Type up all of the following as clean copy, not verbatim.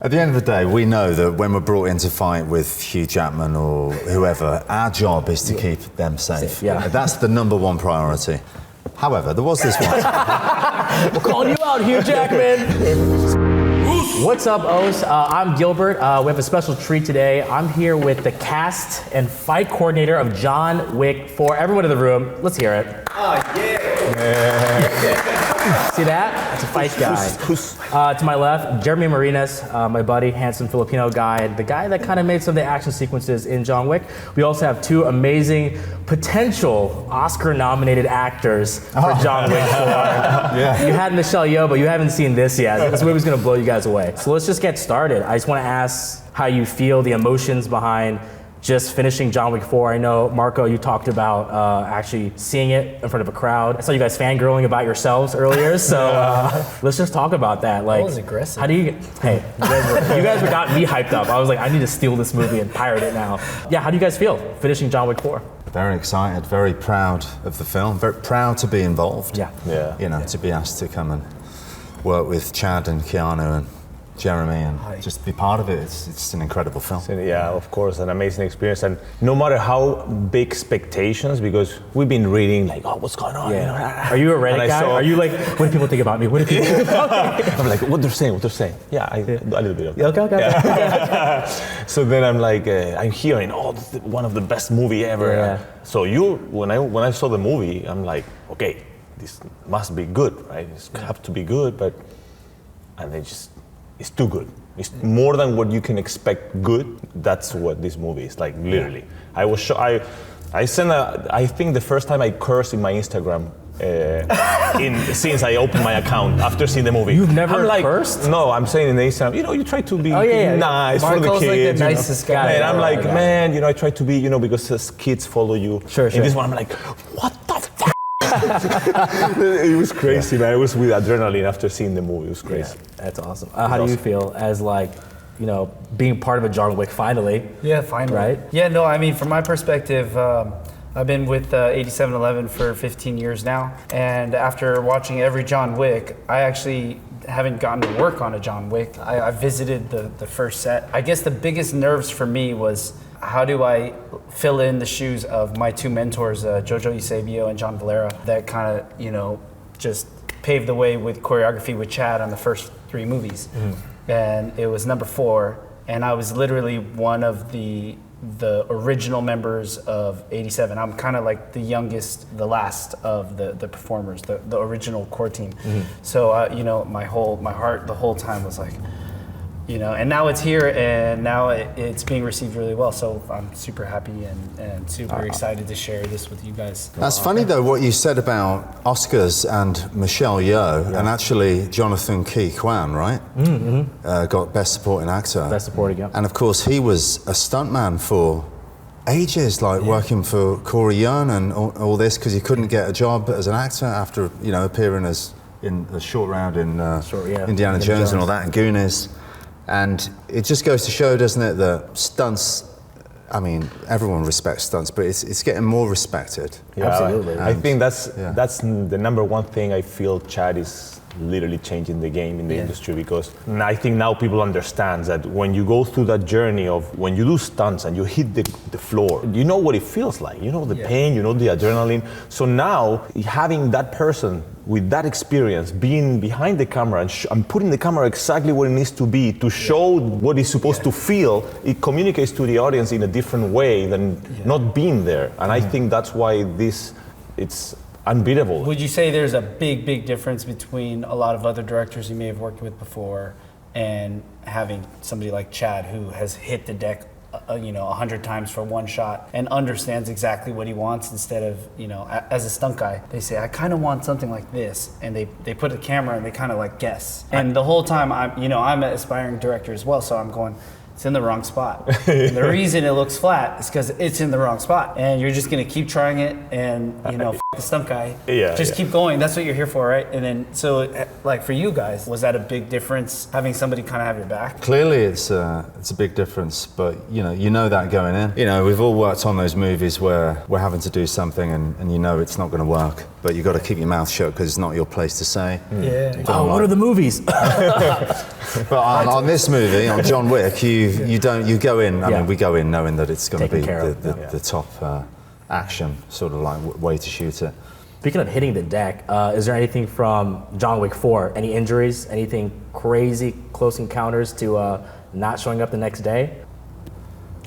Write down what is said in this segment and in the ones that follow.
At the end of the day, we know that when we're brought in to fight with Hugh Jackman or whoever, our job is to keep them safe. Yeah. That's the number one priority. However, there was this one. We're calling you out, Hugh Jackman. What's up, OOSS? I'm Gilbert. We have a special treat today. I'm here with the cast and fight coordinator of John Wick 4. Everyone in the room, let's hear it. Oh, yeah. See that? That's a fight guy. To my left, Jeremy Marinas, my buddy, handsome Filipino guy, the guy that kind of made some of the action sequences in John Wick. We also have two amazing potential Oscar-nominated actors for John Wick 4. Yeah. You had Michelle Yeoh, but you haven't seen this yet. This movie's gonna blow you guys away. So let's just get started. I just want to ask how you feel, the emotions behind just finishing John Wick 4. I know, Marko, you talked about actually seeing it in front of a crowd. I saw you guys fangirling about yourselves earlier, so let's just talk about that. Like, that was aggressive. How do you, hey, you guys got me hyped up. I was like, I need to steal this movie and pirate it now. Yeah, how do you guys feel finishing John Wick 4? Very excited, very proud of the film, very proud to be involved. Yeah. You know, to be asked to come and work with Chad and Keanu and Jeremy and just be part of it. It's an incredible film. Yeah, of course, an amazing experience. And no matter how big expectations, because we've been reading like, oh, what's going on? Yeah. You know? Are you a Reddit guy? Are you like, what do people think about me? What do people think about me? I'm like, what they're saying. Yeah, a little bit of that. Okay. Yeah. So then I'm like, I'm hearing, oh, this is one of the best movie ever. Yeah. So when I saw the movie, I'm like, okay, this must be good, right? It have to be good, and it's too good. It's more than what you can expect good. That's what this movie is like, literally. I was I think the first time I cursed in my Instagram since I opened my account after seeing the movie. You've never cursed? No, I'm saying in the Instagram, you try to be nice for the Marko's kids. like the nicest guy. And I'm like, man, I try to be, because as kids follow you. Sure. In this one, I'm like, what the fuck? It was crazy, man. It was with adrenaline after seeing the movie. It was crazy. Yeah, that's awesome. How do you feel as being part of a John Wick finally? Yeah, finally. Right? Yeah, no, I mean, from my perspective, I've been with 8711 for 15 years now. And after watching every John Wick, I actually haven't gotten to work on a John Wick. I visited the first set. I guess the biggest nerves for me was, how do I fill in the shoes of my two mentors, Jojo Eusebio and John Valera, that kind of, just paved the way with choreography with Chad on the first 3 movies. Mm-hmm. And it was number 4, and I was literally one of the original members of 87. I'm kind of like the youngest, the last of the performers, the original core team. Mm-hmm. So, my heart the whole time was like, and now it's here, and now it's being received really well. So I'm super happy and super excited to share this with you guys. That's funny though, what you said about Oscars and Michelle Yeoh, and actually Jonathan Ke Quan, right? Mm-hmm. Got Best Supporting Actor. Best Supporting, yeah. And of course, he was a stuntman for ages, working for Corey Yuen and all this, because he couldn't get a job as an actor after, appearing as in a short round in Indiana Jones and all that, and Goonies. And it just goes to show, doesn't it, that stunts, I mean, everyone respects stunts, but it's getting more respected. Yeah, absolutely. I think that's the number one thing I feel Chad is literally changing the game in the industry, because I think now people understand that when you go through that journey of when you do stunts and you hit the floor, you know what it feels like, the pain, the adrenaline. So now having that person with that experience, being behind the camera and putting the camera exactly where it needs to be to show what it's supposed to feel, it communicates to the audience in a different way than not being there. And I think that's why it's unbeatable. Would you say there's a big difference between a lot of other directors you may have worked with before and having somebody like Chad, who has hit the deck 100 times for one shot and understands exactly what he wants, instead of, as a stunt guy, they say, I kind of want something like this, and they put a camera and they kind of guess. And the whole time I'm an aspiring director as well, so I'm going, it's in the wrong spot. And the reason it looks flat is because it's in the wrong spot, and you're just gonna keep trying it, and the stunt guy. Yeah, Just yeah. keep going. That's what you're here for, right? And then, so like for you guys, was that a big difference having somebody kind of have your back? Clearly, it's a big difference, but you know that going in. You know, we've all worked on those movies where we're having to do something and you know it's not going to work, but you got to keep your mouth shut because it's not your place to say. Yeah. Oh, what are the movies? But on this movie, on John Wick, you go in. I Yeah. mean, we go in knowing that it's going to Taken be care of, the top action sort of like way to shoot it. Speaking of hitting the deck, is there anything from John Wick 4? Any injuries? Anything crazy close encounters to not showing up the next day?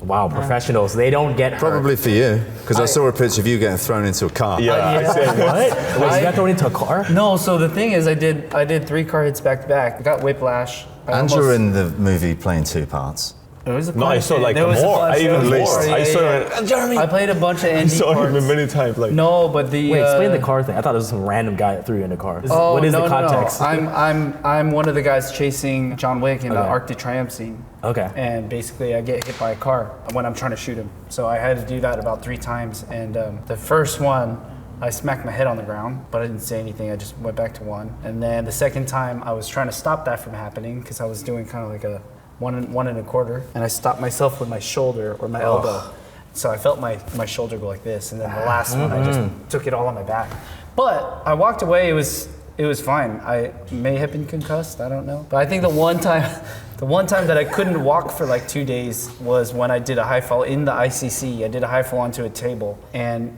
Wow, professionals, they don't get hurt. Probably for you, because I saw a picture of you getting thrown into a car. Yeah, I said What? Wait, you got thrown into a car? No, so the thing is, I did 3 car hits back to back. I got whiplash. And you're in the movie playing 2 parts. It was a No, I saw like there was a more. bunch I even of- more. Yeah, I yeah, saw yeah. Jeremy. I played a bunch of I ND saw him parts. many times. Like No, but the Wait, explain the car thing. I thought it was some random guy that threw you in a car. Oh, What is no, the context? No. I'm one of the guys chasing John Wick in the Okay. Arc de Triomphe scene. Okay. And basically, I get hit by a car when I'm trying to shoot him. So I had to do that about 3 times. And the first one, I smacked my head on the ground, but I didn't say anything. I just went back to 1. And then the second time, I was trying to stop that from happening because I was doing kind of like a 1 1.25, and I stopped myself with my shoulder or my elbow. So I felt my shoulder go like this, and then the last one, I just took it all on my back. But I walked away. It was fine. I may have been concussed. I don't know. But I think the one time that I couldn't walk for like 2 days was when I did a high fall in the ICC. I did a high fall onto a table, and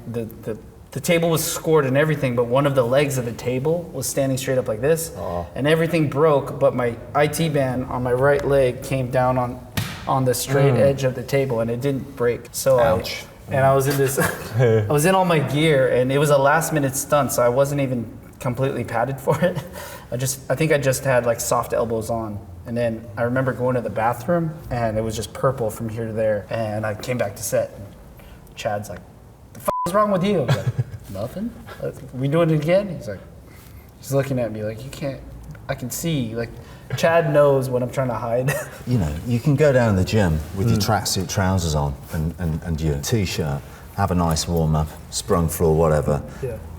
the table was scored and everything, but one of the legs of the table was standing straight up like this, and everything broke, but my IT band on my right leg came down on the straight edge of the table, and it didn't break. So Ouch. I was in this, I was in all my gear, and it was a last minute stunt, so I wasn't even completely padded for it. I think I just had like soft elbows on. And then I remember going to the bathroom, and it was just purple from here to there, and I came back to set, and Chad's like, "What's wrong with you?" I was like, "Nothing. We doing it again?" He's looking at me like, "You can't. I can see." Like, Chad knows what I'm trying to hide. You know, you can go down to the gym with your tracksuit trousers on and your t-shirt, have a nice warm-up, sprung floor, whatever,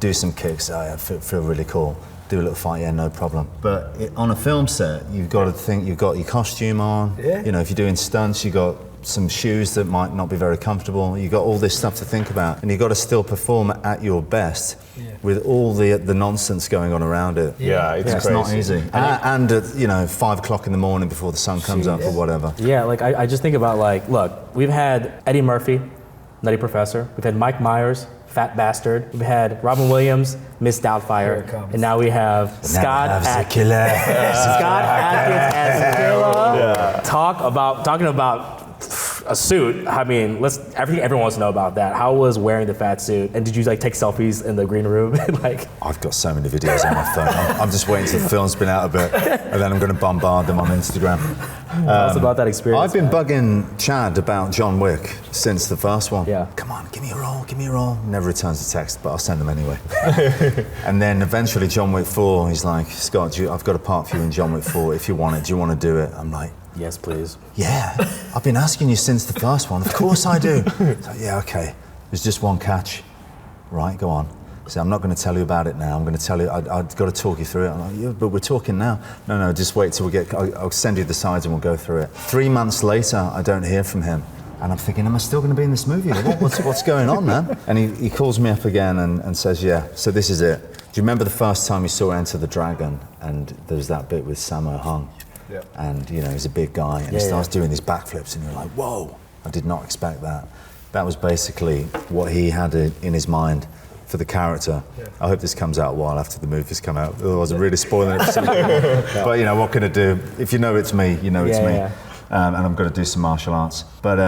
do some kicks, I feel really cool, do a little fight, yeah, no problem. But on a film set, you've got to think, you've got your costume on, you know, if you're doing stunts, you've got some shoes that might not be very comfortable, you've got all this stuff to think about, and you've got to still perform at your best with all the nonsense going on around it. yeah, it's It's crazy. not easy. And at, you know, 5 o'clock in the morning before the sun comes up or whatever. Yeah, like I just think about like, look, we've had Eddie Murphy, Nutty Professor. We've had Mike Myers, Fat Bastard. We've had Robin Williams, Miss Doubtfire, and now we have Scott Adkins. Scott Adkins as Killa. Talking about a suit. I mean, everyone wants to know about that. How was wearing the fat suit? And did you like take selfies in the green room? Like, I've got so many videos on my phone. I'm just waiting till the film's been out a bit, and then I'm going to bombard them on Instagram. tell us about that experience. I've been bugging Chad about John Wick since the first one. Yeah. Come on, give me a role. Never returns a text, but I'll send them anyway. And then eventually John Wick 4, he's like, Scott, I've got a part for you in John Wick 4 if you want it. Do you want to do it? I'm like, Yes, please. yeah, I've been asking you since the first one. Of course I do. So, yeah, okay. There's just one catch. Right, go on. So I'm not going to tell you about it now. I'm going to tell you, I've got to talk you through it. I'm like, yeah, but we're talking now. No, just wait till I'll send you the sides and we'll go through it. 3 months later, I don't hear from him. And I'm thinking, am I still going to be in this movie? What's going on, man? And he calls me up again and says, yeah, so this is it. Do you remember the first time you saw Enter the Dragon? And there's that bit with Sammo Hung. Yeah. And, you know, he's a big guy, and he starts doing these backflips, and you're like, whoa, I did not expect that. That was basically what he had in his mind for the character. Yeah. I hope this comes out a while after the movie's come out, otherwise I'm really spoiling it for some people. But, you know, what can I do? If you know it's me, you know it's me. Yeah. And I'm going to do some martial arts. But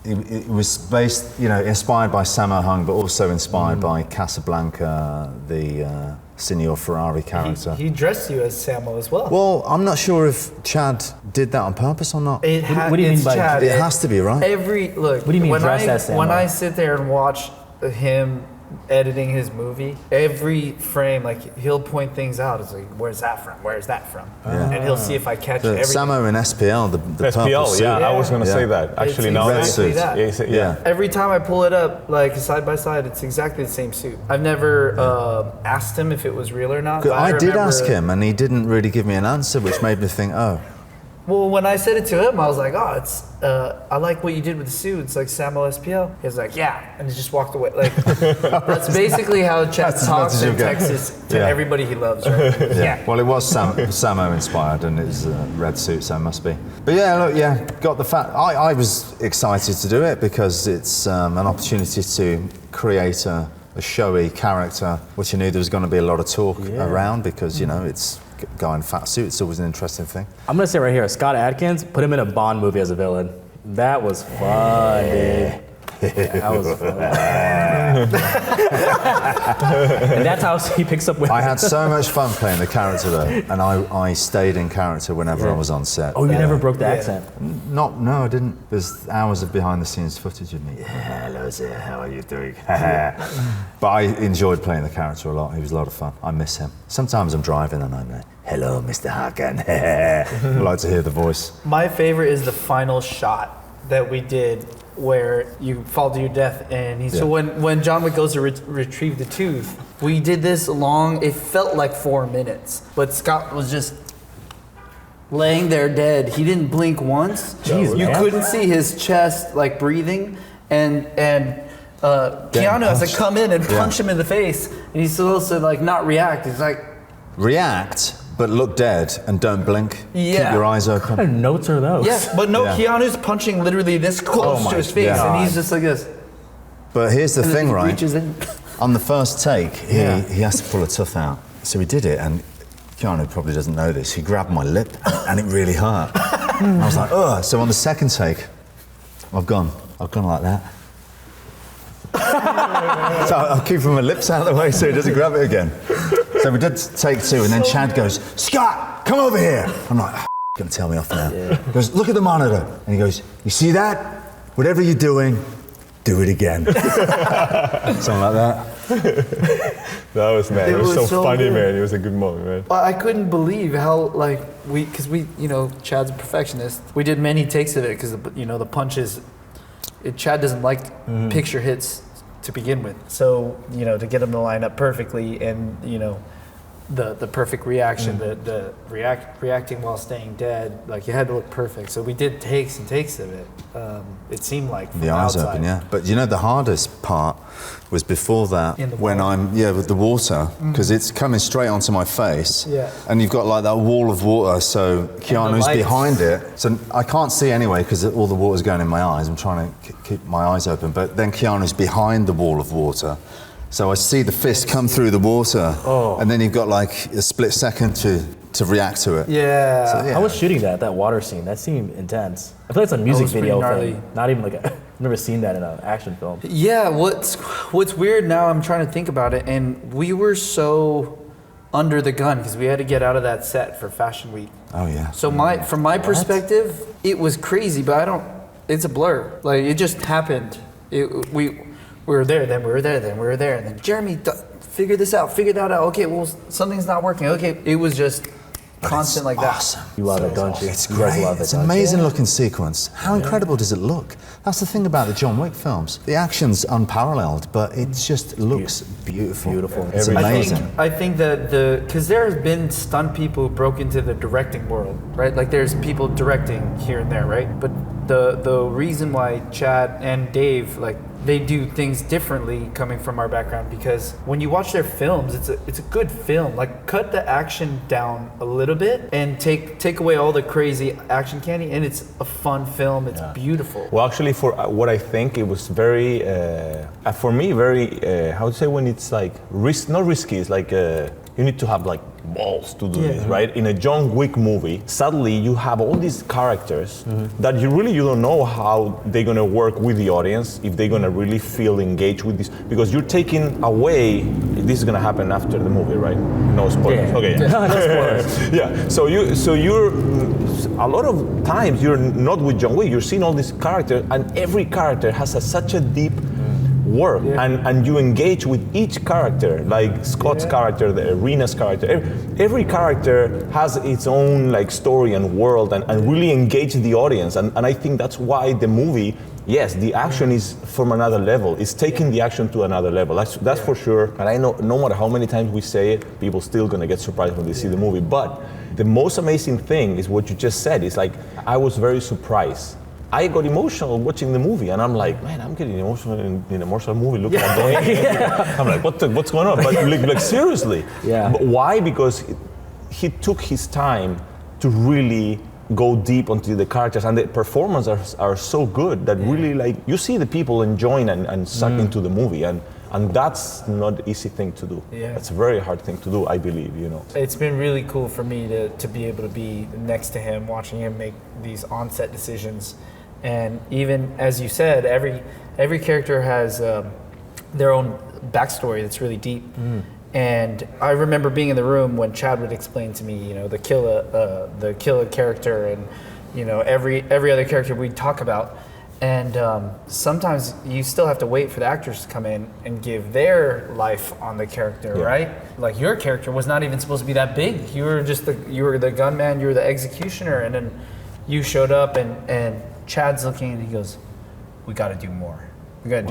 it was based, you know, inspired by Sammo Hung, but also inspired by Casablanca, the Signor Ferrari character. He dressed you as Sammo as well. Well, I'm not sure if Chad did that on purpose or not. What do you mean by Chad? It has to be, right? What do you mean dressed as Sammo? When I sit there and watch him editing his movie, every frame, like he'll point things out. It's like, where's that from? Where's that from? And he'll see if I catch everything. Samo in SPL, the purple SPL, suit. yeah, I was gonna say that. Actually, It's now exactly it's- that. yeah. Every time I pull it up, like side by side, it's exactly the same suit. I've never asked him if it was real or not. But I did remember- ask him, and he didn't really give me an answer, which made me think, oh. Well, when I said it to him, I was like, "Oh, it's I like what you did with the suit. It's like Samuel SPL." He was like, "Yeah," and he just walked away. Like that's basically how Chad That's as much talks as in you'll get. Texas to Yeah. everybody he loves. Right? Yeah. Well, it was Samo inspired, and it's a red suit, so it must be. But yeah, look, got the fact. I was excited to do it because it's an opportunity to create a showy character, which I knew there was going to be a lot of talk around because it's a guy in a fat suit. It's always an interesting thing. I'm gonna say right here, Scott Adkins, put him in a Bond movie as a villain. That was fun, dude. That was fun. And that's how he picks up women. I had so much fun playing the character though, and I stayed in character whenever I was on set. Oh, you never broke the accent. No, I didn't. There's hours of behind-the-scenes footage of me. Hello, sir. How are you doing? But I enjoyed playing the character a lot. He was a lot of fun. I miss him. Sometimes I'm driving and I'm like, "Hello, Mr. Harken." I like to hear the voice. My favorite is the final shot that we did where you fall to your death, and so when John Wick goes to retrieve the tooth, we did this long. It felt like 4 minutes, but Scott was just laying there dead. He didn't blink once. Jeez, you man. couldn't see his chest like breathing, and Keanu has to come in and punch him in the face, and he's supposed to like not react. He's like, React, but look dead and don't blink. Yeah. Keep your eyes open. What kind of notes are those? yeah, but no, Yeah. Keanu's punching literally this close to his face, God. and he's just like this. But here's the And then thing, he right? reaches in. On the first take, he has to pull a tooth out. So he did it, and Keanu probably doesn't know this. He grabbed my lip, and it really hurt. I was like, ugh. So on the second take, I've gone like that. So I'll keep my lips out of the way so he doesn't grab it again. So we did take 2, and then Chad goes, "Scott, come over here." I'm like, gonna tell me off now. He goes, "Look at the monitor." And he goes, "You see that? Whatever you're doing, do it again." Something like that. That was, man. It was so funny, good. man. It was a good moment, man. I couldn't believe how because we Chad's a perfectionist. We did many takes of it because the punches. Chad doesn't like picture hits to begin with, so to get him to line up perfectly and the perfect reaction, the reacting while staying dead, like you had to look perfect. So we did takes and takes of it. It seemed like from The eyes outside. open, yeah. But the hardest part was before that, In the when water. I'm with the water, because it's coming straight onto my face. Yeah. And you've got like that wall of water, so Keanu's lights. behind it. So I can't see anyway because all the water's going in my eyes. I'm trying to keep my eyes open, but then Keanu's behind the wall of water. So I see the fist come through the water, and then you've got like a split second to react to it. Yeah. So, yeah. How was shooting that water scene? That seemed intense. I feel like it's a music was pretty video gnarly. thing. Not even like I've never seen that in an action film. Yeah, what's weird now, I'm trying to think about it, and we were so under the gun because we had to get out of that set for Fashion Week. Oh yeah. So from my perspective, it was crazy, but it's a blur. Like it just happened. We were there, then we were there, then we were there, and then Jeremy, figure this out, figure that out. Okay, well something's not working. Okay, it was just constant like that. Awesome. You love it, don't you? It's You guys great. love it, It's don't an you? amazing looking sequence. How incredible does it look? That's the thing about the John Wick films. The action's unparalleled, but it just looks beautiful. Beautiful. It's Every- amazing. I think that because there has been stunt people who broke into the directing world, right? Like there's people directing here and there, right? But the reason why Chad and Dave they do things differently coming from our background, because when you watch their films, it's a good film. Like cut the action down a little bit and take away all the crazy action candy, and it's a fun film. It's beautiful. Well, actually, for what I think, it was very, for me, very, how to say when it's like, not risky, it's like, you need to have like balls to do this, right? In a John Wick movie, suddenly you have all these characters that you don't know how they're gonna work with the audience, if they're gonna really feel engaged with this, because you're taking away, this is gonna happen after the movie, right? No spoilers. Yeah. Okay, yeah. No spoilers. Yeah, so you're a lot of times you're not with John Wick, you're seeing all these characters, and every character has such a deep work, and you engage with each character, like Scott's character, the Rena's character. Every character has its own like story and world, and really engage the audience. And I think that's why the movie, yes, the action is from another level. It's taking the action to another level. That's for sure. And I know no matter how many times we say it, people still gonna get surprised when they see the movie. But the most amazing thing is what you just said. It's like I was very surprised. I got emotional watching the movie, and I'm like, man, I'm getting emotional in an emotional movie. Look at that. I'm like, what's going on? But like seriously. Yeah. But why? Because he took his time to really go deep onto the characters, and the performances are so good that really like you see the people enjoying and suck into the movie, and that's not an easy thing to do. Yeah. It's a very hard thing to do, I believe, you know. It's been really cool for me to be able to be next to him, watching him make these on-set decisions. And even as you said, every character has their own backstory that's really deep. And I remember being in the room when Chad would explain to me, you know, the Killa character, and you know every other character we'd talk about. And sometimes you still have to wait for the actors to come in and give their life on the character, right? Like your character was not even supposed to be that big. You were just you were the gunman, you were the executioner, and then you showed up, and Chad's looking and he goes, "We got to do more. We got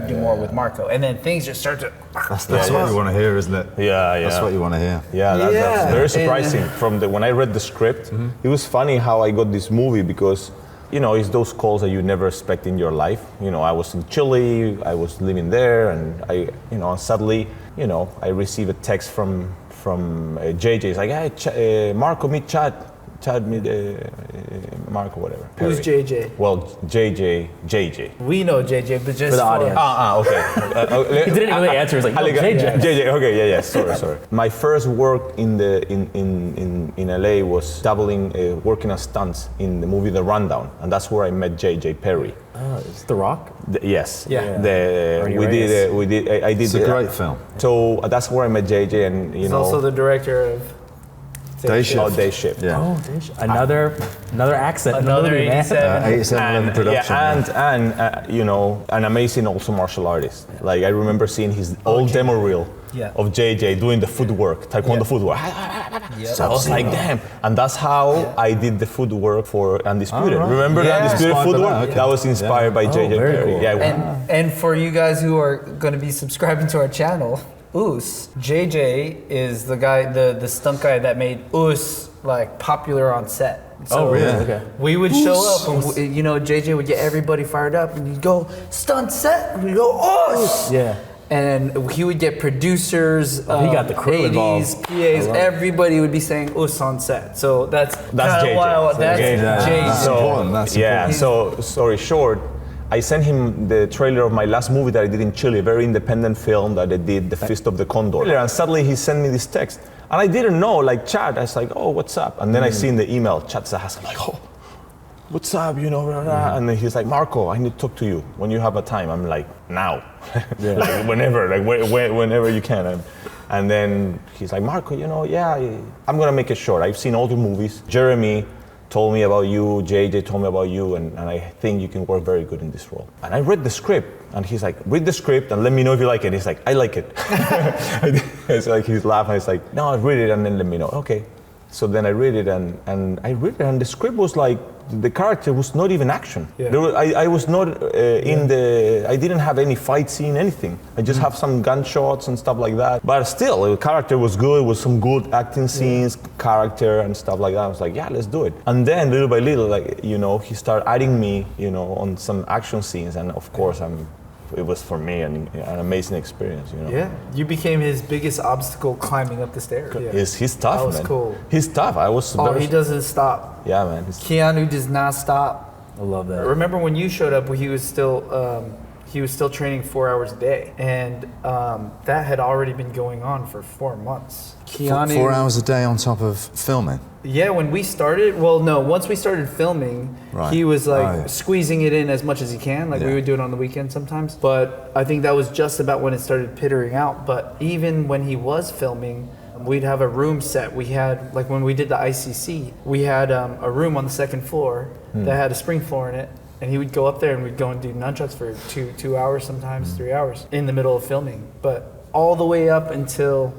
to do more with Marko." And then things just start to. That's what you want to hear, isn't it? Yeah. That's what you want to hear. Yeah, that's very surprising. When I read the script, it was funny how I got this movie, because, you know, it's those calls that you never expect in your life. You know, I was in Chile, I was living there, and suddenly, you know, I received a text from JJ. It's like, hey, Marko, meet Chad. Chad, meet Marko, whatever. Who's JJ? Well, JJ. We know JJ, but just For the audience. Okay. He didn't really answer. He was like, no, JJ. JJ. Okay, yeah. Sorry. My first work in LA was doubling, working as stunts in the movie The Rundown, and that's where I met JJ Perry. It's The Rock? Yes. Yeah. We did. I did. It's a great film. So that's where I met JJ, and He's also the director of Day Shift. Day Shift. Yeah. Oh, Day Shift. Another accent Another in the movie, man. 87. 87 production. And you know, an amazing also martial artist. Like I remember seeing his old demo reel of JJ doing the footwork, Taekwondo footwork. So I was like, damn. And that's how I did the footwork for Undisputed. right. Remember the Undisputed Inspired by footwork? that, okay. That was inspired by JJ very Perry. cool. Yeah. And for you guys who are going to be subscribing to our channel, OOSS, JJ is the guy, the stunt guy that made OOSS like popular on set. So really? Yeah. Okay. we would show up, and you know, JJ would get everybody fired up, and you'd go stunt set, and we'd go OOSS. Yeah. And he would get producers, he got the crew involved. ADs, PAs, everybody would be saying OOSS on set. So that's JJ. wild. That's Yeah. JJ. That's important. That's important. So story short, I sent him the trailer of my last movie that I did in Chile, a very independent film that I did, The Fist of the Condor. And suddenly he sent me this text. And I didn't know, like Chad, I was like, oh, what's up? And then I see in the email, Chad Stahelski, I'm like, oh, what's up, you know, blah, blah. And then he's like, Marko, I need to talk to you when you have a time. I'm like, now, like whenever, whenever you can. And then he's like, Marko, you know, I'm gonna make it short. I've seen all the movies. Jeremy told me about you, JJ told me about you, and I think you can work very good in this role. And I read the script, and he's like, read the script and let me know if you like it. He's like, I like it. It's like he's laughing. He's like, no, read it and then let me know. Okay. So then I read it, and the script was like, the character was not even action. Yeah. I was not I didn't have any fight scene, anything. I just have some gunshots and stuff like that. But still, the character was good, with some good acting scenes, character and stuff like that. I was like, yeah, let's do it. And then little by little, like, you know, he started adding me, you know, on some action scenes, and of course it was for me an amazing experience, you know. Yeah, you became his biggest obstacle climbing up the stairs. Yeah. He's tough, That was man. cool. He's tough. I was Oh, he doesn't stop. Yeah, man. Keanu does not stop. I love that. Remember when you showed up, he was still training 4 hours a day, and that had already been going on for 4 months. Keanu, 4 hours a day on top of filming. Yeah, when we started, well, no, once we started filming, Right. he was like Oh, yeah. squeezing it in as much as he can. Like we Yeah. would do it on the weekend sometimes. But I think that was just about when it started pittering out. But even when he was filming, we'd have a room set. We had, like when we did the ICC, we had a room on the second floor that had a spring floor in it. And he would go up there and we'd go and do nunchucks for 2 hours, sometimes 3 hours in the middle of filming. But all the way up until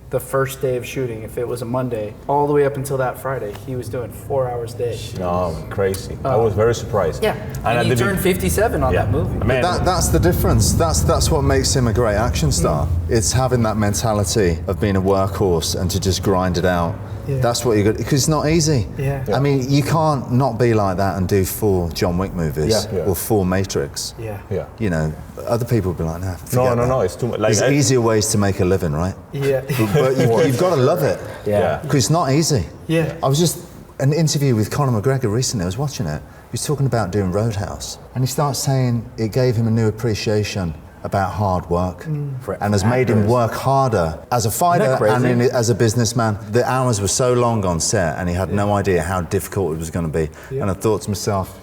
the first day of shooting, if it was a Monday, all the way up until that Friday, he was doing 4 hours a day. No, crazy. I was very surprised. Yeah, and he turned 57 on that movie. Man, That's the difference. That's what makes him a great action star. It's having that mentality of being a workhorse and to just grind it out. Yeah. That's what you got, because it's not easy. Yeah. I mean, you can't not be like that and do 4 John Wick movies or 4 Matrix. Yeah. yeah. You know, other people would be like, nah, forget that. No, it's too much. Like, There's easier ways to make a living, right? Yeah. But you've got to love it. Yeah. Because it's not easy. Yeah. I was just an interview with Conor McGregor recently. I was watching it. He was talking about doing Roadhouse, and he starts saying it gave him a new appreciation about hard work and has made him work harder as a fighter and as a businessman. The hours were so long on set, and he had no idea how difficult it was going to be. And I thought to myself,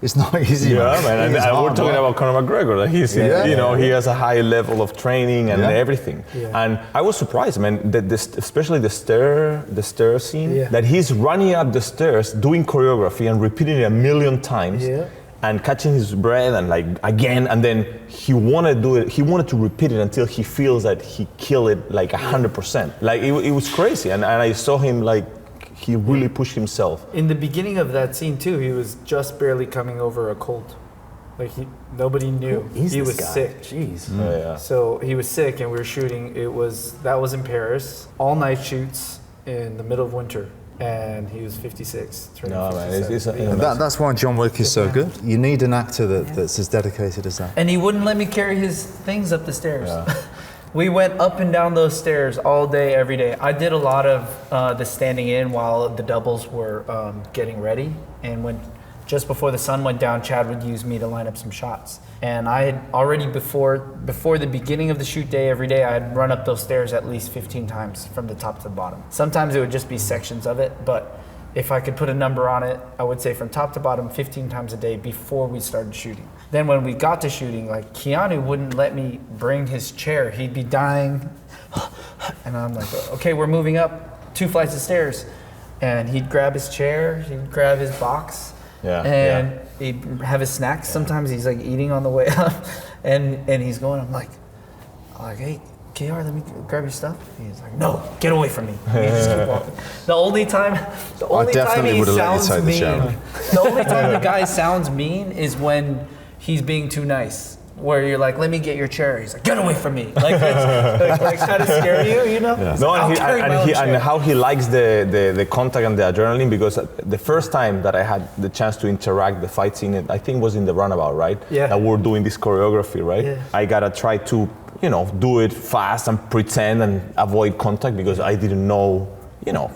it's not easy. Yeah, man. It's And we're hard talking work. about Conor McGregor. Like he's, you know, he has a high level of training and everything. Yeah. And I was surprised, man. That especially the stair scene. Yeah. That he's running up the stairs, doing choreography and repeating it a million times. Yeah. And catching his breath and like again, and then he wanted to do it. He wanted to repeat it until he feels that he killed it like 100%. Like it was crazy, and I saw him like he really pushed himself. In the beginning of that scene too, he was just barely coming over a cold. Like nobody knew. He was sick. Jeez. Yeah. So he was sick, and we were shooting. That was in Paris. All night shoots in the middle of winter, and he was 56. turning No, man, 57. That's why John Wick is so good. You need an actor that's as dedicated as that. And he wouldn't let me carry his things up the stairs. We went up and down those stairs all day, every day. I did a lot of the standing in while the doubles were getting ready. And just before the sun went down, Chad would use me to line up some shots. And I had already, before the beginning of the shoot day, every day, I'd run up those stairs at least 15 times from the top to the bottom. Sometimes it would just be sections of it, but if I could put a number on it, I would say from top to bottom 15 times a day before we started shooting. Then when we got to shooting, like Keanu wouldn't let me bring his chair. He'd be dying. And I'm like, okay, we're moving up 2 flights of stairs. And he'd grab his chair, he'd grab his box, and he'd have his snacks. Sometimes he's like eating on the way up, and he's going, I'm like, hey, KR, let me grab your stuff. He's like, no, get away from me. You just keep walking. The only time he sounds mean, the only time the guy sounds mean is when he's being too nice. Where you're like, let me get your chair. He's like, get away from me. Like, it's, like trying to scare you, you know? Yeah. No, and how he likes the contact and the adrenaline, because the first time that I had the chance to interact the fight scene, I think was in the Runabout, right? Yeah. That we're doing this choreography, right? Yeah. I gotta try to, do it fast and pretend and avoid contact because I didn't know,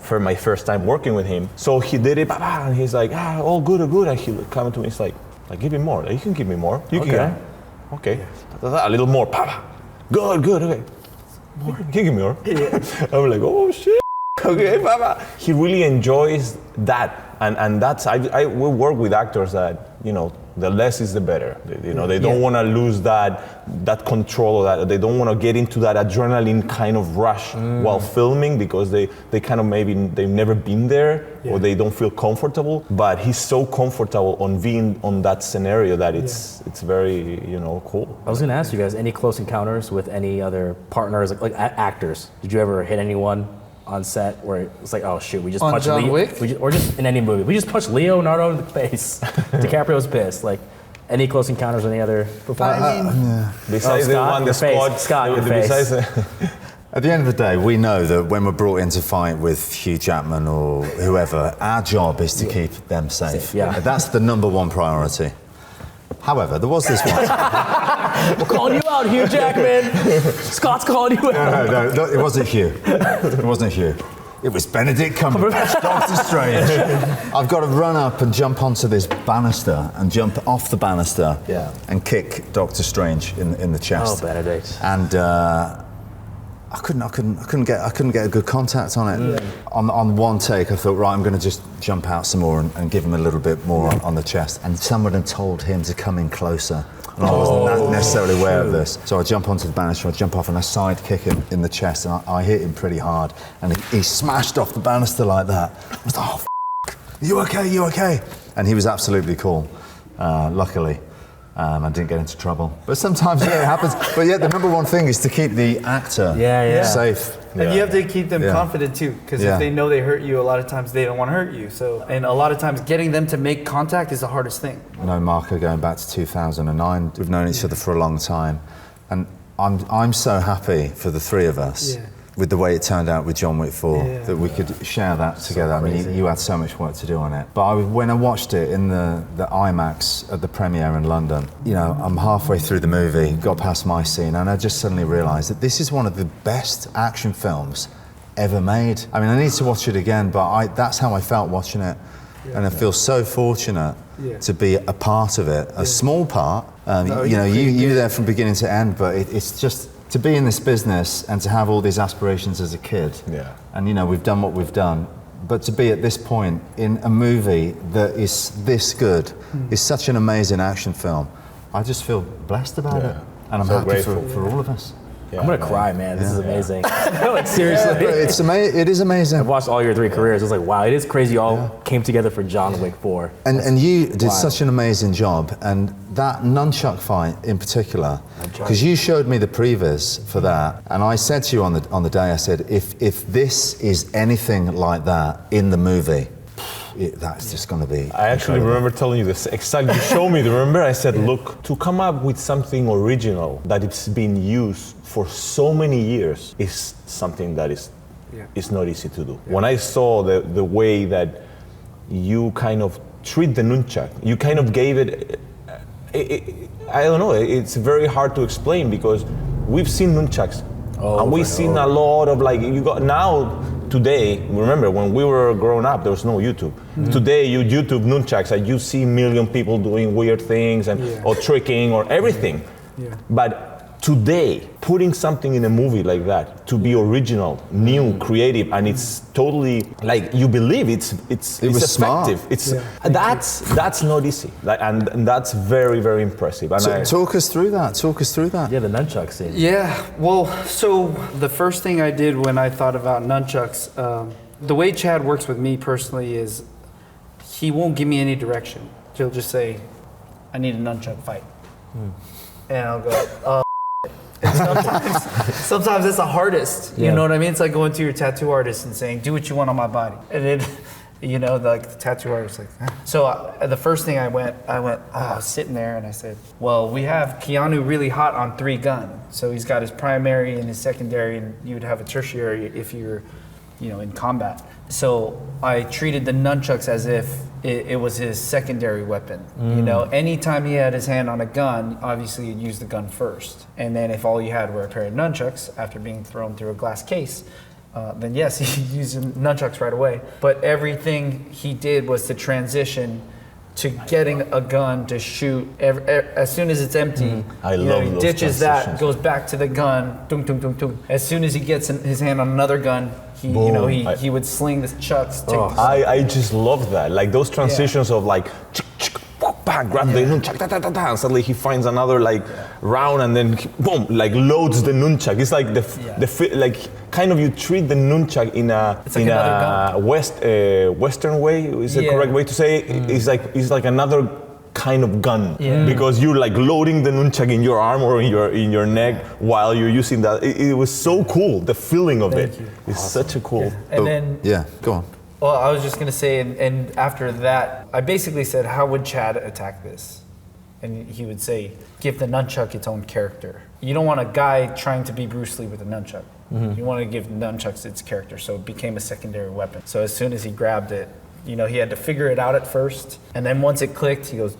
for my first time working with him. So he did it, and he's like, all good, all good. And he coming to me, he's like, give me more. You can give me more. You can. Okay. A little more. Good, okay. More. Can you give me more? Yeah. I'm like, oh shit. Okay, Papa. He really enjoys that. And that's, I will work with actors that, the less is the better. They don't want to lose that control, that they don't want to get into that adrenaline kind of rush while filming, because they kind of maybe they've never been there or they don't feel comfortable. But he's so comfortable on being on that scenario that it's very cool. I was going to ask you guys, any close encounters with any other partners, like actors? Did you ever hit anyone on set where it's like, oh shoot, we just punched John Wick? or just in any movie, we just punched Leonardo in the face. DiCaprio's pissed. Like, any close encounters with any other performers? Besides the one, the squad. Scott, your face. At the end of the day, we know that when we're brought in to fight with Hugh Jackman or whoever, our job is to keep them safe. Yeah. That's the number one priority. However, there was this one. We're calling you out, Hugh Jackman. Scott's calling you out. No, it wasn't Hugh. It wasn't Hugh. It was Benedict Cumberbatch, Doctor Strange. I've got to run up and jump onto this banister and jump off the banister and kick Doctor Strange in the chest. Oh, Benedict. And I couldn't get a good contact on it. On one take, I thought, right, I'm going to just jump out some more and give him a little bit more on the chest. And someone had told him to come in closer. And I wasn't necessarily aware of this. So I jump onto the banister, I jump off and I side kick him in the chest, and I hit him pretty hard. And he smashed off the banister like that. I was like, oh, you okay? And he was absolutely cool. luckily. I didn't get into trouble. But sometimes, yeah, it happens. But yeah, the number one thing is to keep the actor safe. And you have to keep them confident too, because if they know they hurt you, a lot of times they don't want to hurt you. So, and a lot of times getting them to make contact is the hardest thing. I know Marko going back to 2009. We've known each other for a long time. And I'm so happy for the three of us with the way it turned out with John Wick 4, that we could share that together. I mean, you had so much work to do on it. But when I watched it in the IMAX at the premiere in London, you know, I'm halfway through the movie, got past my scene, and I just suddenly realised that this is one of the best action films ever made. I mean, I need to watch it again, but that's how I felt watching it. And I feel so fortunate to be a part of it, a small part. You know, you're there from beginning to end, but it's just to be in this business and to have all these aspirations as a kid. And you know, we've done what we've done, but to be at this point in a movie that is this good, is such an amazing action film. I just feel blessed about it, and I'm so happy for all of us. I'm gonna cry, man. This is amazing. Like seriously, it is amazing. I've watched all your three careers. It was like, wow, it is crazy. You all came together for John Wick 4. And you did such an amazing job. And that nunchuck fight in particular, because you showed me the previs for that, and I said to you on the day, I said, if this is anything like that in the movie, that's just going to be I actually remember telling you this exactly. You showed me, remember? I said, look, to come up with something original that it's been used for so many years is something that is not easy to do. When I saw the way that you kind of treat the nunchuck, you kind of gave it, I don't know, it's very hard to explain because we've seen nunchucks and we've seen a lot of today, remember when we were growing up, there was no YouTube. Today, you YouTube nunchucks and you see a million people doing weird things or tricking or everything. But today, putting something in a movie like that to be original, new, creative, and it's totally like you believe it's effective. Smart. That's not easy, and that's very, very impressive. And so talk us through that. Yeah, the nunchuck scene. Yeah, well, so the first thing I did when I thought about nunchucks, the way Chad works with me personally is he won't give me any direction. He'll just say, I need a nunchuck fight. And I'll go, and sometimes it's the hardest. You know what I mean? It's like going to your tattoo artist and saying, do what you want on my body. And then, you know, like the tattoo artist, like, So the first thing I was sitting there and I said, well, we have Keanu really hot on 3 gun. So he's got his primary and his secondary, and you would have a tertiary if you're, you know, in combat. So I treated the nunchucks as if it was his secondary weapon. You know, anytime he had his hand on a gun, obviously he'd use the gun first. And then if all you had were a pair of nunchucks after being thrown through a glass case, then yes, he used nunchucks right away. But everything he did was to transition to getting a gun to shoot as soon as it's empty. He ditches that, goes back to the gun, dum, dum, dum, dum. As soon as he gets his hand on another gun, he would sling the chucks. I just love that, like those transitions of like, grab the nunchuck, and suddenly he finds another round, and then boom, loads the nunchuck. It's like kind of you treat the nunchuck in a Western way. Is the correct way to say it? It's like another kind of gun because you're loading the nunchuck in your arm or in your neck while you're using that. It was so cool. The feeling of it is such a cool. And then go on. Well, I was just gonna say, and after that, I basically said, how would Chad attack this? And he would say, give the nunchuck its own character. You don't want a guy trying to be Bruce Lee with a nunchuck. You want to give nunchucks its character, so it became a secondary weapon. So as soon as he grabbed it, you know, he had to figure it out at first, and then once it clicked, he goes.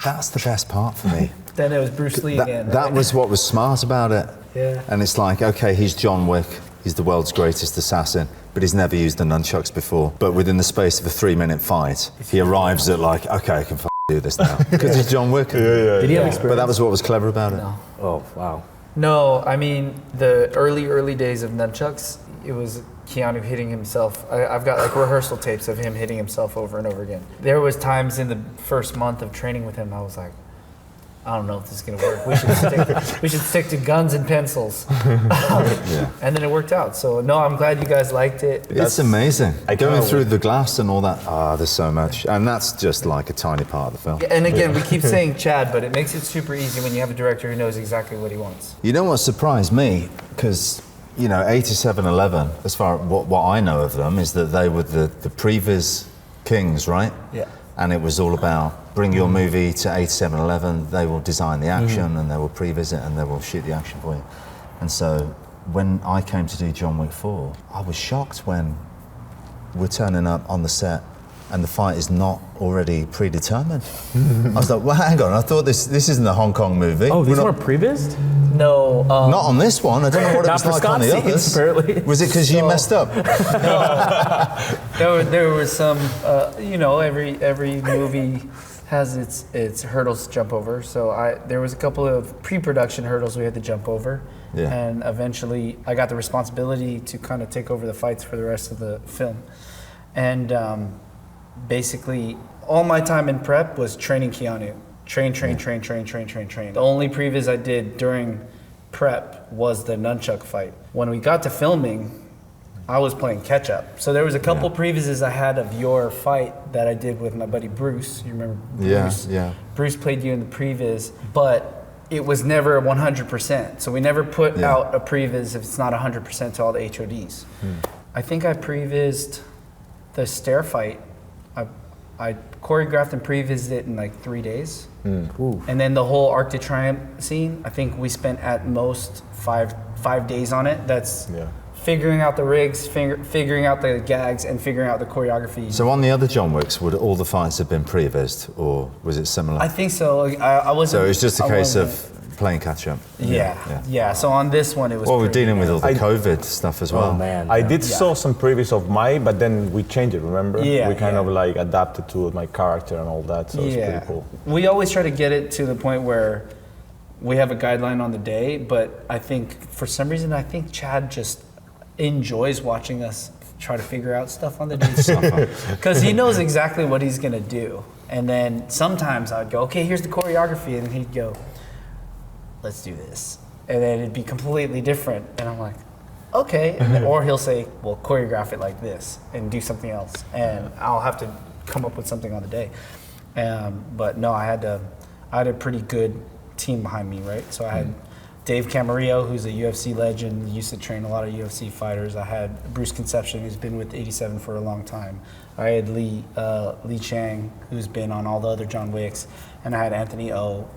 That's the best part for me. Then it was Bruce Lee again. That was what was smart about it. Yeah. And it's like, okay, he's John Wick. He's the world's greatest assassin, but he's never used the nunchucks before. But within the space of a 3-minute fight, he arrives at okay, I can do this now. Because he's John Wick. Did he have experience? But that was what was clever about it. No. Oh, wow. No, I mean, the early days of nunchucks, it was Keanu hitting himself. I've got rehearsal tapes of him hitting himself over and over again. There was times in the first month of training with him, I was like, I don't know if this is gonna work. We should stick to guns and pencils. And then it worked out. So no, I'm glad you guys liked it. It's amazing. I Going can't through the glass and all that. There's so much, and that's just like a tiny part of the film. And again, we keep saying Chad, but it makes it super easy when you have a director who knows exactly what he wants. You know what surprised me? Because 8711, as far as what I know of them, is that they were the previs kings, right? Yeah. And it was all about bring your movie to 8711, they will design the action and they will previs it and they will shoot the action for you. And so when I came to do John Wick 4, I was shocked when we're turning up on the set and the fight is not already predetermined. I was like, well, hang on, I thought this isn't a Hong Kong movie. Oh, these weren't prevised? No. Not on this one. I don't know what it was like on the others. Apparently. Was it because you messed up? There was some, every movie has its hurdles to jump over. So there was a couple of pre-production hurdles we had to jump over. Yeah. And eventually I got the responsibility to kind of take over the fights for the rest of the film. And basically all my time in prep was training Keanu. Train. The only previs I did during prep was the Nunchuck fight. When we got to filming, I was playing catch up. So there was a couple previses I had of your fight that I did with my buddy Bruce. You remember Bruce? Yeah. Bruce played you in the previs, but it was never 100%. So we never put out a previs if it's not 100% to all the HODs. I think I prevised the stair fight. I choreographed and prevised it in like 3 days. And then the whole Arc de Triomphe scene, I think we spent at most five days on it. That's figuring out the rigs, figuring out the gags, and figuring out the choreography. So on the other John Wicks, would all the fights have been pre-vised, or was it similar? I think so. I wasn't. So it was just a case of playing catch up. Yeah. So on this one, it was. Well, we're dealing with all the COVID stuff as well. Oh man. I did saw some previews of mine, but then we changed it, remember? Yeah, we kind of like adapted to my character and all that, so it's pretty cool. We always try to get it to the point where we have a guideline on the day, but I think for some reason, Chad just enjoys watching us try to figure out stuff on the day. Because he knows exactly what he's gonna do. And then sometimes I'd go, okay, here's the choreography, and he'd go, let's do this. And then it'd be completely different. And I'm like, okay. And then, or he'll say, well, choreograph it like this and do something else. And I'll have to come up with something on the day. But no, I had a pretty good team behind me, right? So I had Dave Camarillo, who's a UFC legend, used to train a lot of UFC fighters. I had Bruce Conception, who's been with 87 for a long time. I had Lee Chang, who's been on all the other John Wicks. And I had Anthony O,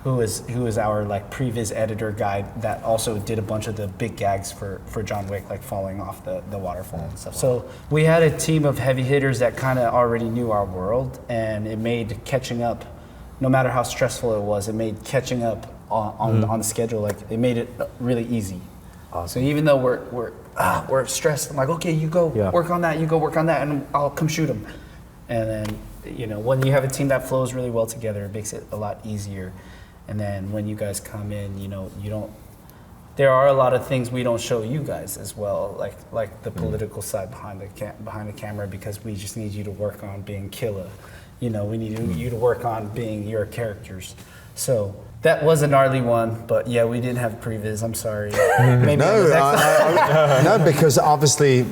who is our like previs editor guy that also did a bunch of the big gags for John Wick, like falling off the waterfall and stuff. So we had a team of heavy hitters that kind of already knew our world, and it made catching up, no matter how stressful it was, it made catching up on the schedule, like it made it really easy. Awesome. So even though we're stressed, I'm like, okay, you go work on that, and I'll come shoot them. And then when you have a team that flows really well together, it makes it a lot easier. And then when you guys come in, you don't. There are a lot of things we don't show you guys as well, like the political side behind the camera, because we just need you to work on being Killa. We need you to work on being your characters. So that was a gnarly one, but yeah, we didn't have previs. I'm sorry. Maybe No, because obviously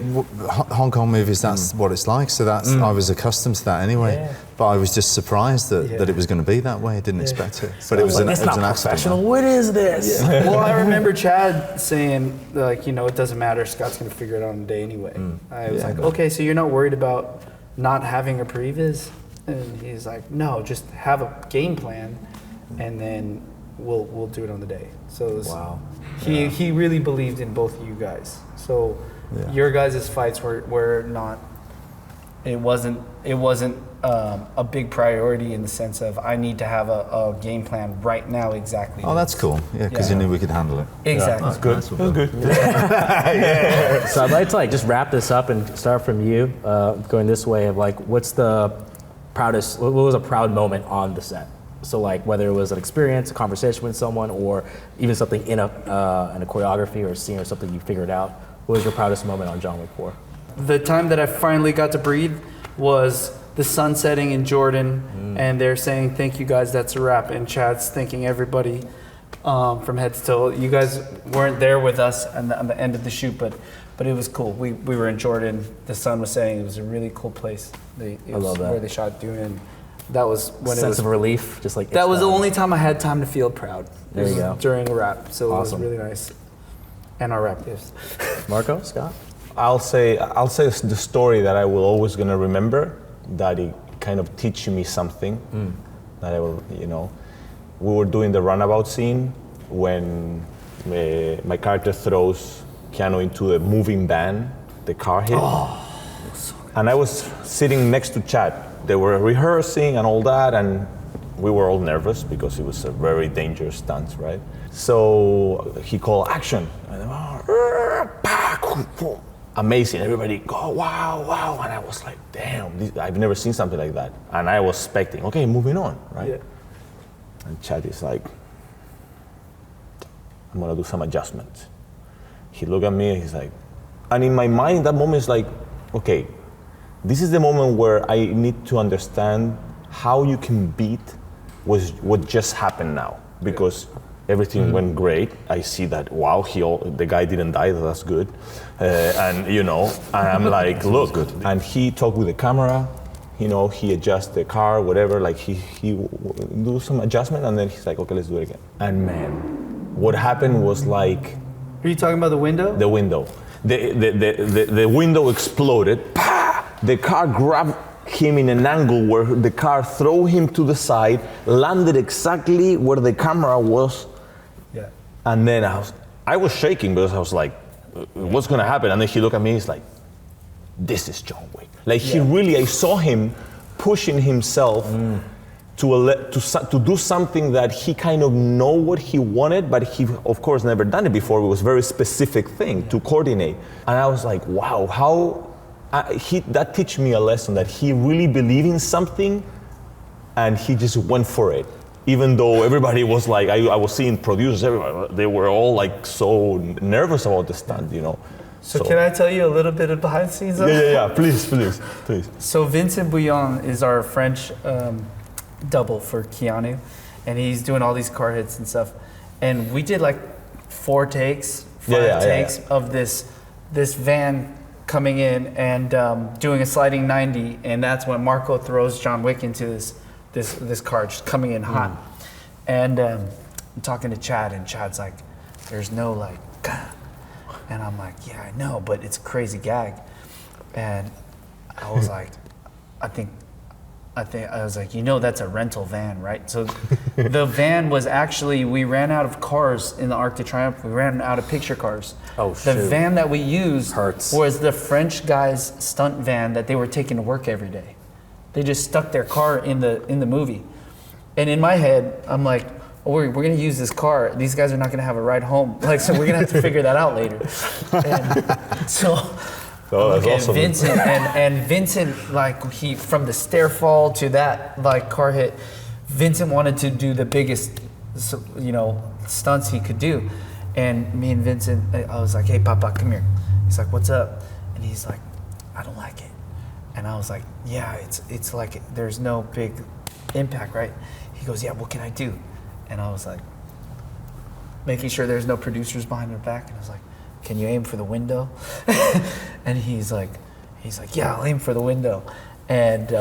Hong Kong movies, that's what it's like. So I was accustomed to that anyway. Yeah. But I was just surprised that it was going to be that way. I didn't expect it. But it was an accident. What is this? Yeah. Well, I remember Chad saying, it doesn't matter. Scott's going to figure it out on the day anyway. I was like, okay, so you're not worried about not having a previs? And he's like, no, just have a game plan, and then we'll do it on the day. So it was, he really believed in both of you guys. So your guys' fights were not. It wasn't a big priority in the sense of I need to have a game plan right now exactly. Oh, that's cool. Yeah, because you knew we could handle it. Exactly. That's good. That's good. So I'd like to just wrap this up and start from you, going this way of what's the proudest? What was a proud moment on the set? So whether it was an experience, a conversation with someone, or even something in a choreography or a scene or something you figured out. What was your proudest moment on John Wick 4? The time that I finally got to breathe was the sun setting in Jordan, and they're saying, "Thank you guys, that's a wrap." And Chad's thanking everybody from head to toe. You guys weren't there with us on the end of the shoot, but it was cool. We were in Jordan. The sun was setting. It was a really cool place. It was love that. where they shot Dune. And that was when Sense it was of relief, just like that was the only time I had time to feel proud. There you go. During a wrap, so Awesome. it was really nice. And our wrap gifts. Marko, Scott. I'll say the story that I will always gonna remember, that it kind of teach me something. That I will, we were doing the runabout scene when my character throws Keanu into a moving van, the car hit. And I was sitting next to Chad. They were rehearsing and all that, and we were all nervous because it was a very dangerous stunt, right? So he called action. And amazing, everybody go, wow, wow. And I was like, damn, I've never seen something like that. And I was expecting, okay, moving on, right? Yeah. And Chad is like, I'm gonna do some adjustments. He looked at me and he's like, and in my mind, that moment is like, okay, this is the moment where I need to understand how you can beat what just happened now, because everything went great. I see that, wow, the guy didn't die, that's good. And I'm like, look, and he talked with the camera, he adjusts the car, whatever, like he do some adjustment, and then he's like, okay, let's do it again. And man, what happened was like, Are you talking about the window? the window. The window exploded. Pah! The car grabbed him in an angle where the car threw him to the side, landed exactly where the camera was. Yeah. And then I was shaking because I was like, what's gonna happen? And then he looked at me, he's like, this is John Wick. Like I saw him pushing himself to do something that he kind of know what he wanted, but he of course never done it before. It was a very specific thing to coordinate. And I was like, wow, how that teach me a lesson that he really believed in something and he just went for it. Even though everybody was like, I was seeing producers, everybody, they were all like so nervous about the stunt, So can I tell you a little bit of behind the scenes? Yeah, please. So Vincent Bouillon is our French double for Keanu, and he's doing all these car hits and stuff. And we did like 5 takes of this van coming in and doing a sliding 90, and that's when Marko throws John Wick into this car just coming in hot. And I'm talking to Chad, and Chad's like, there's no like, and I'm like, yeah, I know, but it's a crazy gag. And I was like, I think I was like, that's a rental van, right? So the van was actually, we ran out of cars in the Arc de Triomphe. We ran out of picture cars. Oh, The shoot. van that we used Hurts. was the French guy's stunt van that they were taking to work every day. They just stuck their car in the movie. And in my head, I'm like, we're going to use this car. These guys are not going to have a ride home. Like, so we're going to have to figure that out later. And so... Oh, that's awesome. Vincent and Vincent, like he from the stair fall to that like car hit, Vincent wanted to do the biggest, stunts he could do, and me and Vincent, I was like, hey Papa, come here. He's like, what's up? And he's like, I don't like it. And I was like, yeah, it's like there's no big impact, right? He goes, yeah, what can I do? And I was like, making sure there's no producers behind their back, and I was like, can you aim for the window? And he's like, yeah, I'll aim for the window. And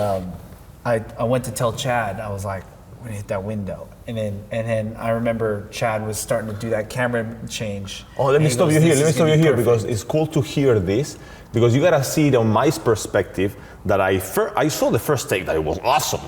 I went to tell Chad, I was like, we're gonna hit that window. And then I remember Chad was starting to do that camera change. Oh, let me And he stop goes, you here. "This Let me is stop gonna you be here perfect." because it's cool to hear this, because you gotta see it on my perspective that I saw the first take that it was awesome,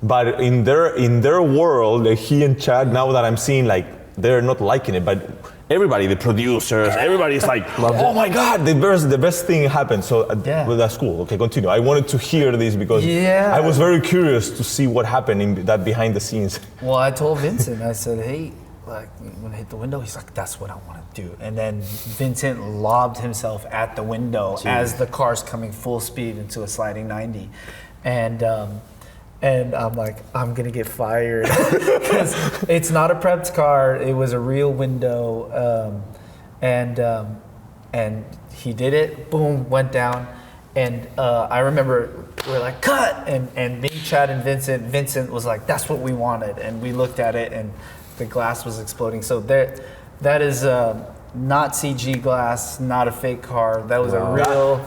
but in their world, he and Chad, now that I'm seeing, like, they're not liking it, but everybody, the producers, everybody's like, oh my God, the best thing happened. So well, that's cool. Okay, continue. I wanted to hear this because I was very curious to see what happened in that behind the scenes. Well, I told Vincent, I said, hey, like, when I hit the window, he's like, that's what I want to do. And then Vincent lobbed himself at the window as the car's coming full speed into a sliding 90. And I'm like, I'm gonna get fired because it's not a prepped car. It was a real window, and he did it. Boom, went down. And I remember we're like, cut! And me, Chad, and Vincent was like, that's what we wanted. And we looked at it, and the glass was exploding. So that is not CG glass, not a fake car. That was a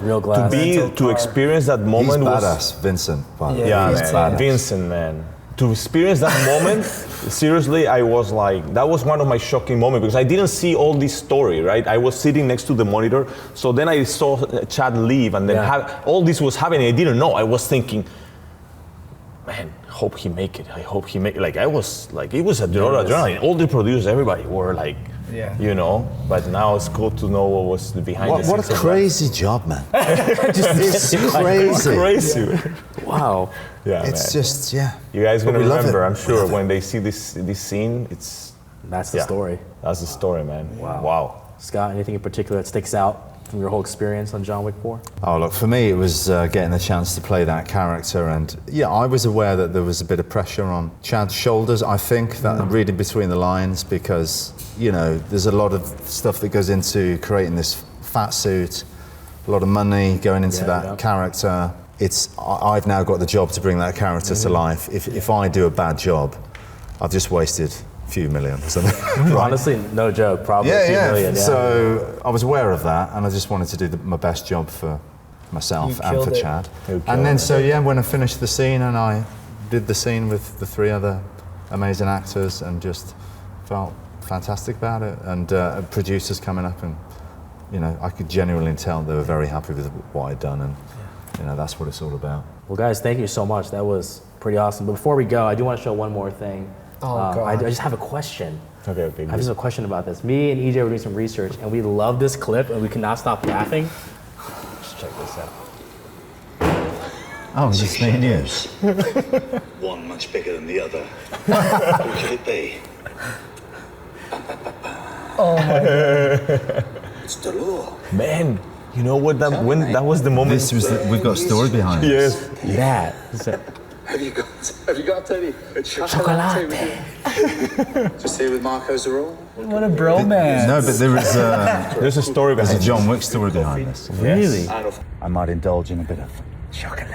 real glass. To experience that He's moment was badass, Vincent. By the way. yeah, He's man. badass. Vincent, man. To experience that moment, seriously, I was like, that was one of my shocking moments because I didn't see all this story, right? I was sitting next to the monitor, so then I saw Chad leave, and then all this was happening. I didn't know. I was thinking, man, hope he make it. I hope he make it. Like I was like, it was a adrenaline. All the producers, everybody were like, you know. But now it's cool to know what was behind the scenes. What a crazy job, man. It's crazy. Crazy. Wow. Yeah, It's man. just, yeah. You guys But gonna we love remember, it. I'm We sure, love it. when they see this scene, it's That's the story. That's the story, man. Wow. Scott, anything in particular that sticks out from your whole experience on John Wick 4? Oh, look, for me, it was getting the chance to play that character. And yeah, I was aware that there was a bit of pressure on Chad's shoulders, I think, that reading between the lines, because, you know, there's a lot of stuff that goes into creating this fat suit, a lot of money going into that character. I've now got the job to bring that character to life. If I do a bad job, I've just wasted a few million or something. Right? Honestly, no joke, probably a few million. Yeah. So I was aware of that, and I just wanted to do my best job for myself and for Chad. And then, when I finished the scene, and I did the scene with the 3 other amazing actors, and just felt fantastic about it. And producers coming up, and you know, I could genuinely tell they were very happy with what I'd done, and you know, that's what it's all about. Well, guys, thank you so much. That was pretty awesome. But before we go, I do want to show one more thing. I just have a question. Okay. I just have a question about this. Me and EJ were doing some research, and we love this clip, and we could not stop laughing. Just check this out. Oh, it's me and you. One much bigger than the other. Who could it be? Oh my God. It's Delore. Man, you know what? That was the moment. We've got a story behind this. Yes. Have you got any Chocolate. Just here with Marko Zaror? What a bromance. No, but There's a story behind there's a John Wick story behind this. Really? I might indulge in a bit of chocolate.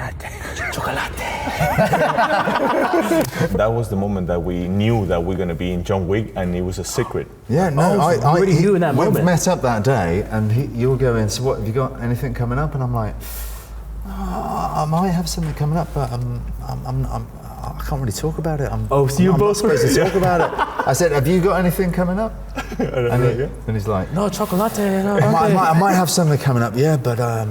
That was the moment that we knew that we're gonna be in John Wick, and it was a secret. Yeah, no, I already knew in that moment. We met up that day, and you'll go in. So, what have you got? Anything coming up? And I'm like, I might have something coming up, but I can't really talk about it. So you I'm both not supposed to talk about it. I said, have you got anything coming up? And he's like, No, chocolate. No, I might have something coming up, yeah, but I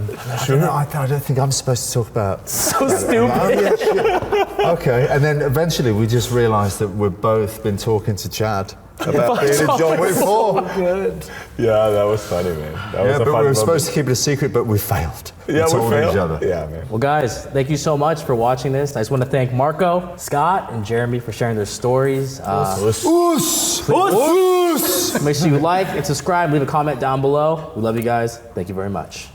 don't think I'm supposed to talk about. So stupid. Okay, and then eventually we just realised that we've both been talking to Chad about being in John Wick 4. Good. Yeah, that was funny, man. That was a But fun we were moment. supposed to keep it a secret, but we failed. Yeah, we told failed. each other. Yeah, man. Well, guys, thank you so much for watching this. I just want to thank Marko, Scott, and Jeremy for sharing their stories. OOSS! Make sure you like and subscribe, leave a comment down below. We love you guys. Thank you very much.